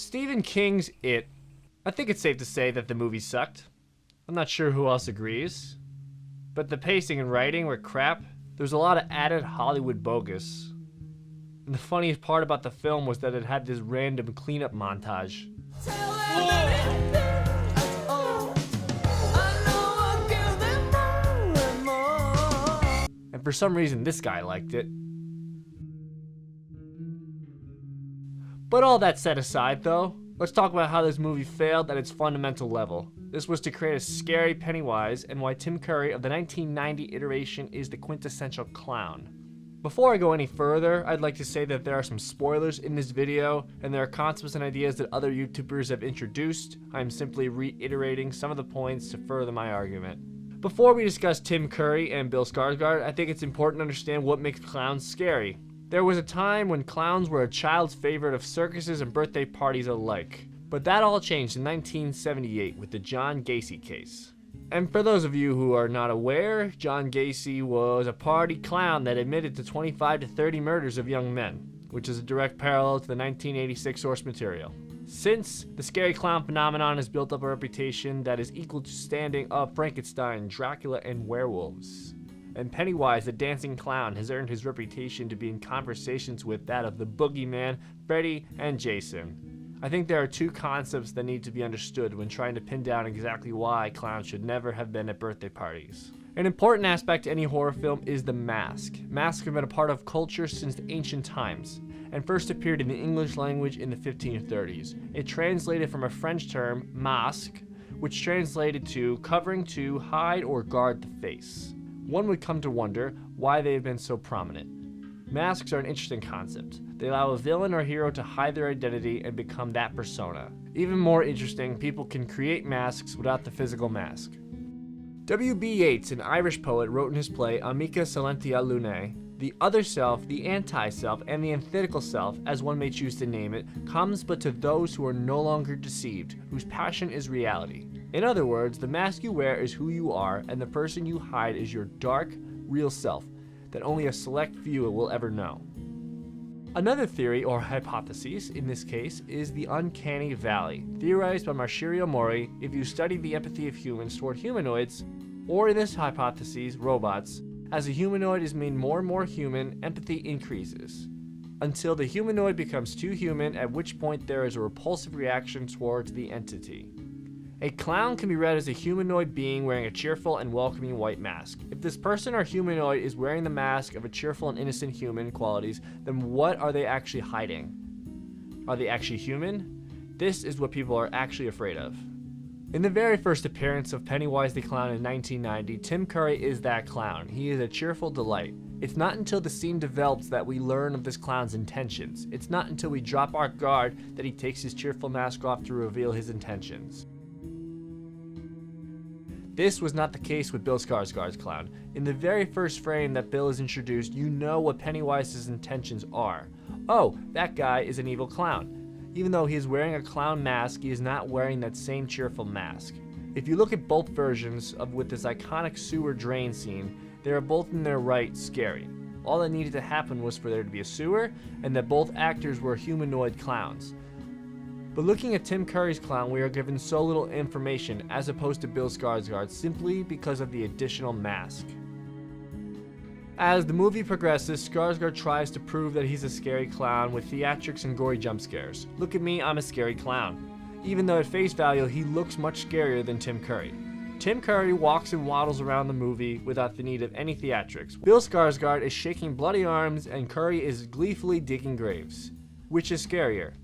Stephen King's It. I think it's safe to say that the movie sucked. I'm not sure who else agrees. But the pacing and writing were crap. There's a lot of added Hollywood bogus. And the funniest part about the film was that it had this random cleanup montage. And for some reason, this guy liked it. But all that set aside though, let's talk about how this movie failed at its fundamental level. This was to create a scary Pennywise and why Tim Curry of the 1990 iteration is the quintessential clown. Before I go any further, I'd like to say that there are some spoilers in this video, and there are concepts and ideas that other YouTubers have introduced. I'm simply reiterating some of the points to further my argument. Before we discuss Tim Curry and Bill Skarsgård, I think it's important to understand what makes clowns scary. There was a time when clowns were a child's favorite of circuses and birthday parties alike. But that all changed in 1978 with the John Gacy case. And for those of you who are not aware, John Gacy was a party clown that admitted to 25 to 30 murders of young men, which is a direct parallel to the 1986 source material. Since, the scary clown phenomenon has built up a reputation that is equal to standing up Frankenstein, Dracula, and werewolves. And Pennywise the dancing clown has earned his reputation to be in conversations with that of the boogeyman, Freddy, and Jason. I think there are two concepts that need to be understood when trying to pin down exactly why clowns should never have been at birthday parties. An important aspect to any horror film is the mask. Masks have been a part of culture since ancient times, and first appeared in the English language in the 1530s. It translated from a French term, masque, which translated to covering to hide or guard the face. One would come to wonder why they have been so prominent. Masks are an interesting concept. They allow a villain or hero to hide their identity and become that persona. Even more interesting, people can create masks without the physical mask. W.B. Yeats, an Irish poet, wrote in his play Amica Silentia Lunae, the other self, the anti-self, and the antithetical self, as one may choose to name it, comes but to those who are no longer deceived, whose passion is reality. In other words, the mask you wear is who you are, and the person you hide is your dark, real self, that only a select few will ever know. Another theory, or hypothesis in this case, is the uncanny valley, theorized by Marcirio Mori. If you study the empathy of humans toward humanoids, or in this hypothesis, robots, as a humanoid is made more and more human, empathy increases, until the humanoid becomes too human, at which point there is a repulsive reaction towards the entity. A clown can be read as a humanoid being wearing a cheerful and welcoming white mask. If this person or humanoid is wearing the mask of a cheerful and innocent human qualities, then what are they actually hiding? Are they actually human? This is what people are actually afraid of. In the very first appearance of Pennywise the Clown in 1990, Tim Curry is that clown. He is a cheerful delight. It's not until the scene develops that we learn of this clown's intentions. It's not until we drop our guard that he takes his cheerful mask off to reveal his intentions. This was not the case with Bill Skarsgård's clown. In the very first frame that Bill is introduced, you know what Pennywise's intentions are. Oh, that guy is an evil clown. Even though he is wearing a clown mask, he is not wearing that same cheerful mask. If you look at both versions of with this iconic sewer drain scene, they are both in their right scary. All that needed to happen was for there to be a sewer, and that both actors were humanoid clowns. But looking at Tim Curry's clown, we are given so little information as opposed to Bill Skarsgård simply because of the additional mask. As the movie progresses, Skarsgård tries to prove that he's a scary clown with theatrics and gory jump scares. Look at me, I'm a scary clown. Even though at face value he looks much scarier than Tim Curry. Tim Curry walks and waddles around the movie without the need of any theatrics. Bill Skarsgård is shaking bloody arms and Curry is gleefully digging graves. Which is scarier?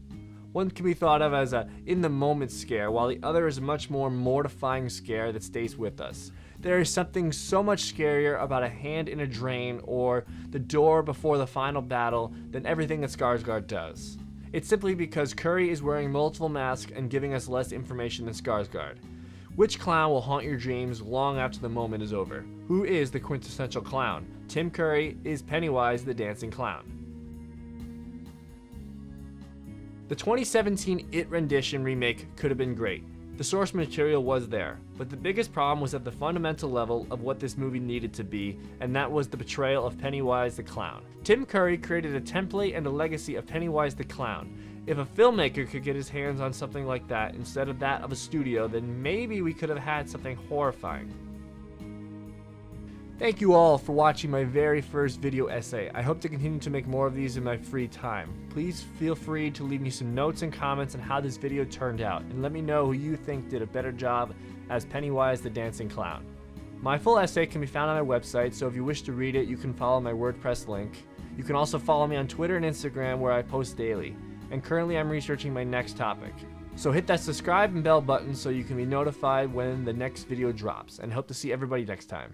One can be thought of as a in-the-moment scare, while the other is a much more mortifying scare that stays with us. There is something so much scarier about a hand in a drain or the door before the final battle than everything that Skarsgård does. It's simply because Curry is wearing multiple masks and giving us less information than Skarsgård. Which clown will haunt your dreams long after the moment is over? Who is the quintessential clown? Tim Curry is Pennywise the dancing clown. The 2017 It rendition remake could have been great. The source material was there, but the biggest problem was at the fundamental level of what this movie needed to be, and that was the portrayal of Pennywise the Clown. Tim Curry created a template and a legacy of Pennywise the Clown. If a filmmaker could get his hands on something like that instead of that of a studio, then maybe we could have had something horrifying. Thank you all for watching my very first video essay. I hope to continue to make more of these in my free time. Please feel free to leave me some notes and comments on how this video turned out, and let me know who you think did a better job as Pennywise the Dancing Clown. My full essay can be found on my website, so if you wish to read it, you can follow my WordPress link. You can also follow me on Twitter and Instagram, where I post daily. And currently I'm researching my next topic. So hit that subscribe and bell button so you can be notified when the next video drops, and hope to see everybody next time.